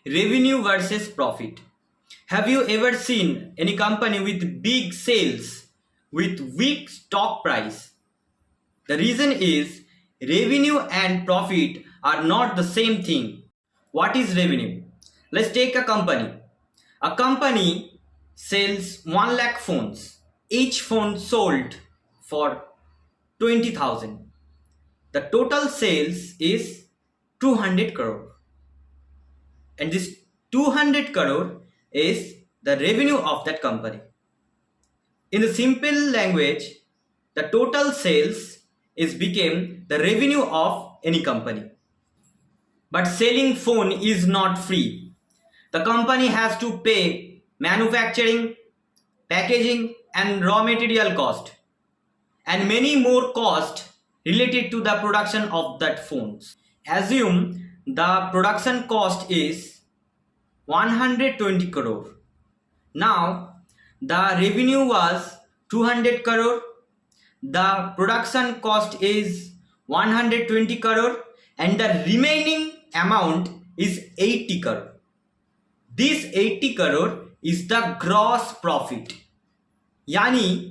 revenue versus profit. Have you ever seen any company with big sales with weak stock price? The reason is revenue and profit are not the same thing. What is revenue? Let's take a company. A company sells 1 lakh phones. Each phone sold for 20,000. The total sales is 200 crore. And this 200 crore is the revenue of that company. In the simple language, the total sales is became the revenue of any company. But selling phone is not free. The company has to pay manufacturing, packaging and raw material cost and many more costs related to the production of that phones. Assume the production cost is 120 crore. Now the revenue was 200 crore. The production cost is 120 crore and the remaining amount is 80 crore. This 80 crore is the gross profit. यानी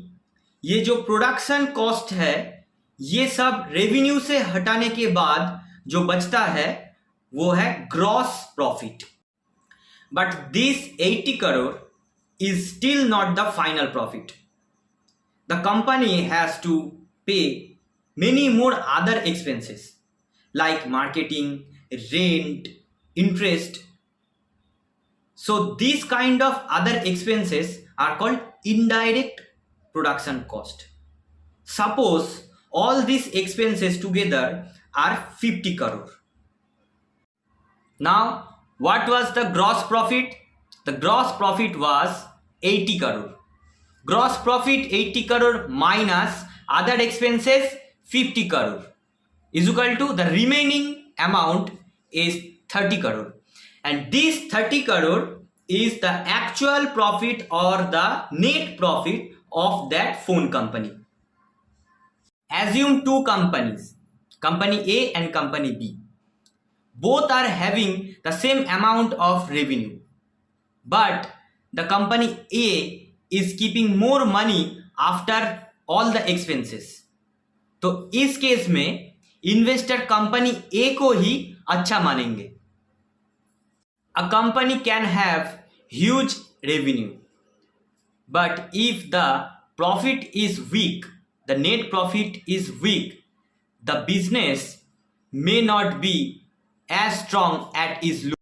ये जो production cost है ये सब revenue से हटाने के बाद जो बचता है वो है gross profit. But this 80 crore is still not the final profit. The company has to pay many more other expenses like marketing, rent, interest. So these kind of other expenses are called indirect production cost. Suppose all these expenses together are 50 crore. Now what was the gross profit? The gross profit was 80 crore. Gross profit 80 crore minus other expenses 50 crore is equal to the remaining amount is 30 crore. And this 30 crore is the actual profit or the net profit of that phone company. Assume two companies, company A and company B. Both are having the same amount of revenue, but the company A is keeping more money after all the expenses. तो इस case में investor company A को ही अच्छा मानेंगे. A company can have huge revenue, but if the profit is weak, the net profit is weak, the business may not be as strong as it looks.